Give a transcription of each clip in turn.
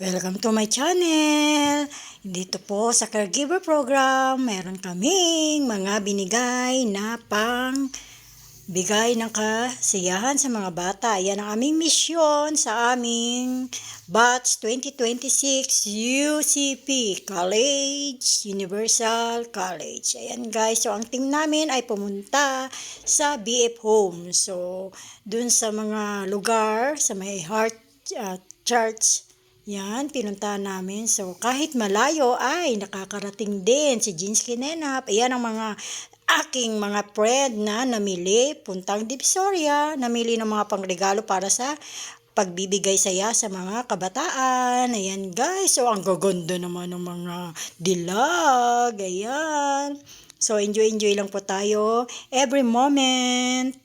Welcome to my channel. Dito po sa Caregiver Program, meron kaming mga binigay na bigay ng kasiyahan sa mga bata. Yan ang aming misyon sa aming batch 2026 UCP College, Universal College. Ayan guys, so ang team namin ay pumunta sa BF Home. So, dun sa mga lugar, sa may Heart Church, yan, pinuntahan namin. So, kahit malayo ay nakakarating din si Jeans Kinenap. Ayan ang mga aking mga friend na namili. Puntang Divisoria, namili ng mga pangregalo para sa pagbibigay saya sa mga kabataan. Ayan guys, so ang gaganda naman ng mga dilag. Ayan. So, enjoy lang po tayo every moment,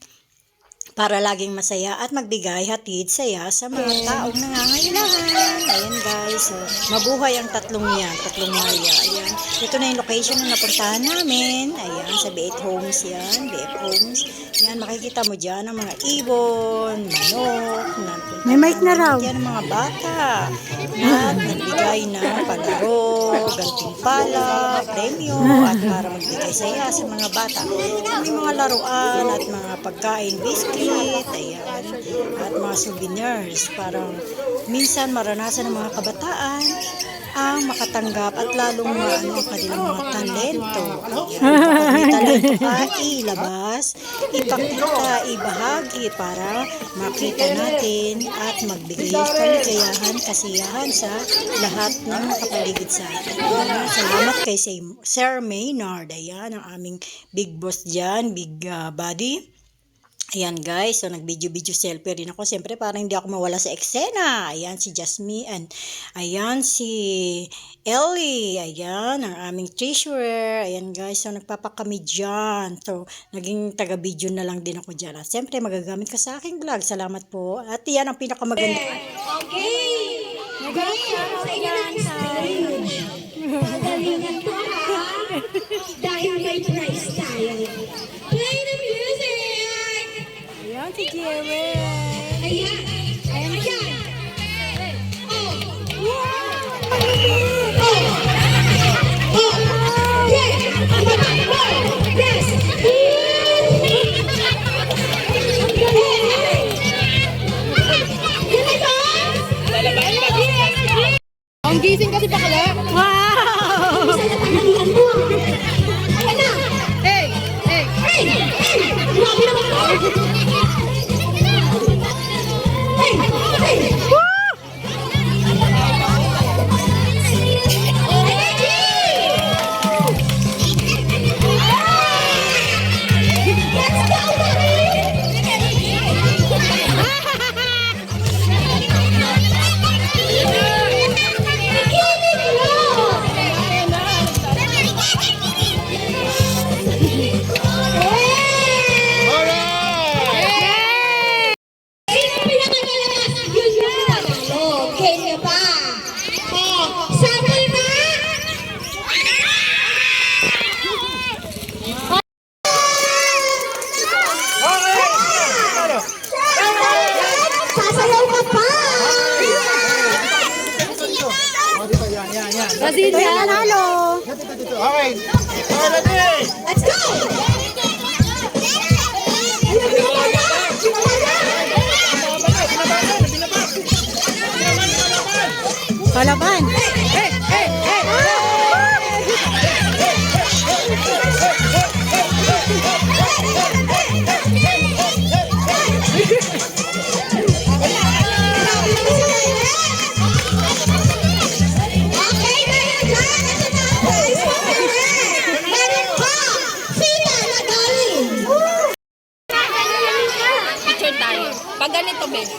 para laging masaya at magbigay hatid saya sa mga taong nangangailangan. Ayan guys, so mabuhay ang tatlong Maya. Ayan, ito na yung location na napuntahan namin. Ayan, sa BF Homes yan, BF Homes. Ayan, makikita mo dyan ang mga ibon, manok. May mic na raw. Yan ang mga bata. At nagbigay ng palaro, gantimpala, premyo, at para magbigay saya sa mga bata. May mga laruan at mga pagkain, biscuit, ayan, at mga souvenirs para minsan maranasan ng mga kabataan ang makatanggap at lalong ang kanilang mga talento. Ayan, may talento ka, ilabas, ipakita, ibahagi para makita natin at magbigay kaligayahan, kasiyahan sa lahat ng nakapaligid sa atin. Salamat kay Sir Maynard. Ayan, ang aming big boss dyan, big body. Ayan guys, so nag-video selfie rin ako. Siyempre para hindi ako mawala sa eksena. Ayan si Jasmine, and ayan si Ellie. Ayan, ang aming treasurer. Ayan guys, so nagpapakami dyan. So, naging taga-video na lang din ako dyan. At siyempre magagamit ka sa aking vlog. Salamat po. At yan ang pinakamaganda. Okay! Nag-iiyak sa inyo ng stage. Pagalingan ko ha. Dahil may prize tayo. Play the music! Ayan si Jerry. Ayan! Ayan! Oh! Wow! Oh! Yeah! Yes! Ang gising kasi bakla. Wow! Ayan na! Hey! Hey! Hey! Grabe naman to! Hey! Hey! Brasilia, halo. Okay. Let's go! Palaban. Hey! Hey! Hey! Picture tayo. Pag ganito, Ben.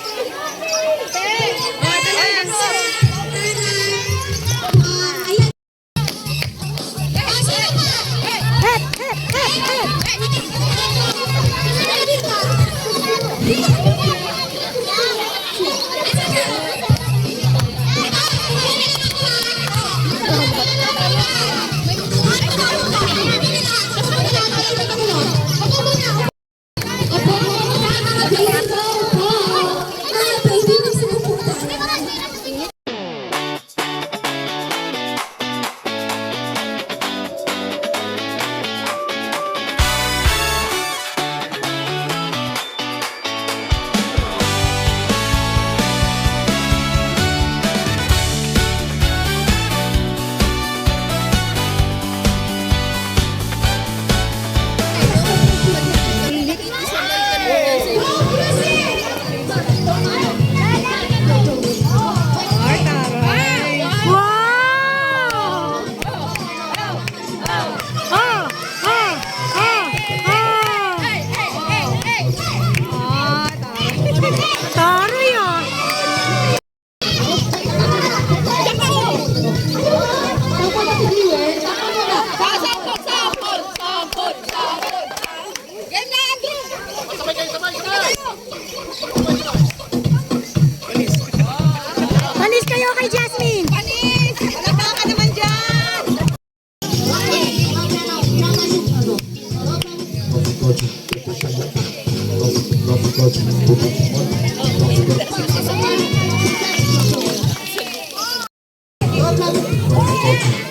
Jasmine! Panis! Wala ka naman dyan!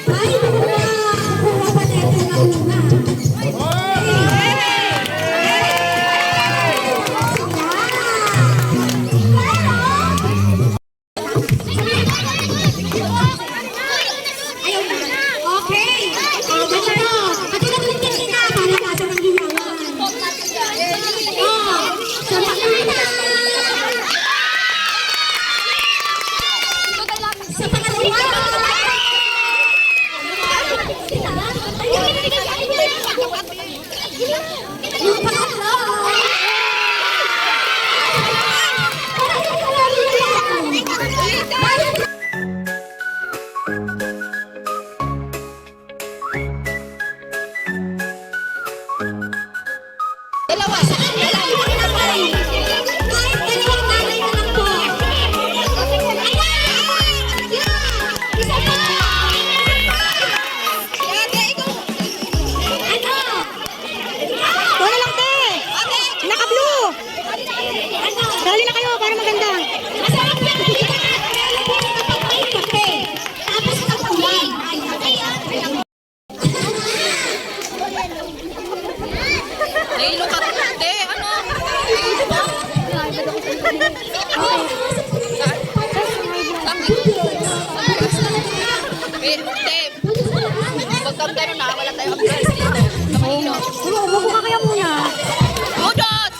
Ay, muna! Pumapatete na muna. Ayaw na. Okay. Ganito. At pinatuloy kasi na para nasa ng ginawan. Sama ka na. Sa pangalawa. Yung pangatlo. Dalawa. Wala lang, te! Naka-blue! Dali na kayo para maganda. Nahilo ka. Te, ano? Te, pagka gano'n na, wala tayong upgrade dito. Nahilo. Umupo ka kaya muna. Udot!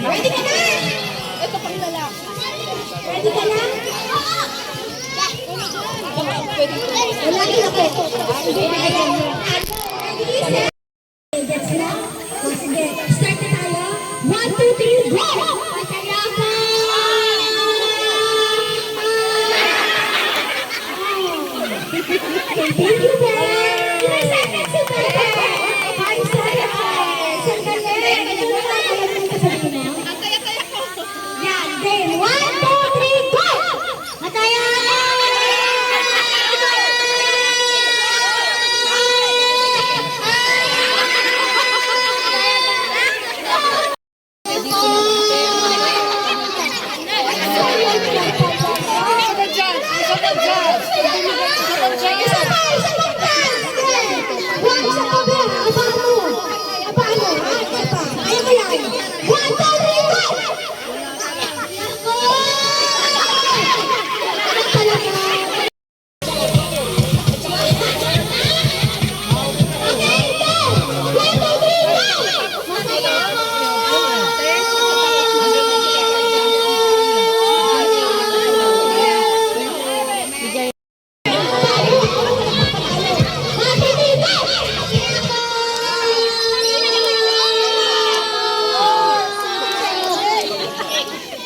Ready ka na? Ito pang lalaki. Ready ka na? Wala ka na po. Sige, gets na? Sige, start na tayo. 1, 2, 3, go! Kaya ka! Thank you, Ben! 3 seconds to go! 5 seconds! Sandali! Yan, then 1, 2, 3, go! Mataya! Ay!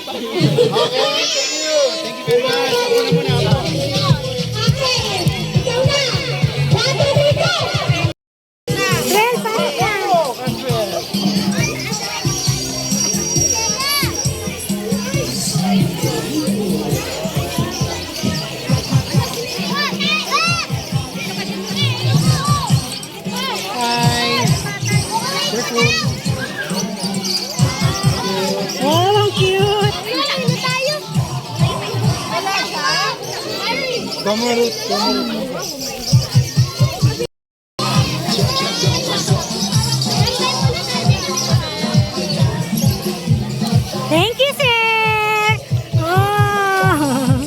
Okay, ikaw na. Bata dito. Well, paano yan? Oh, ang cute. Thank you, sir. Oh.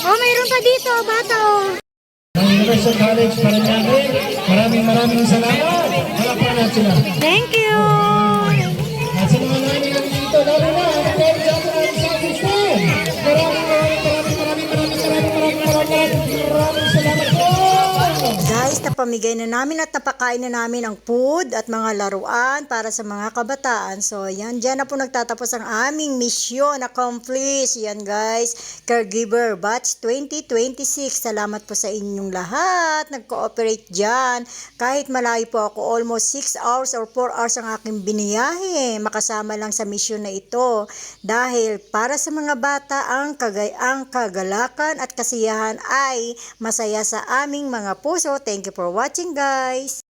Oh, mayroon pa dito, bata oh. Ng Universal College Paranaque. Maraming salamat. Halapanan sila. Thank you. At sa mga namin namin dito, lalo na ang College of Southeast Ten. Maraming salamat po. Guys, napamigay na namin at napakain na namin ang food at mga laruan para sa mga kabataan. So, yan. Diyan na po nagtatapos ang aming mission accomplished. Yan, guys. Caregiver Batch 2026. Salamat po sa inyong lahat. Nag-cooperate dyan. Kahit malayo po ako, almost 6 hours or 4 hours ang aking biniyahe. Makasama lang sa mission na ito. Dahil para sa mga bata, ang kagalakan at kasiyahan ay masaya sa aming mga puso. Thank you for watching, guys.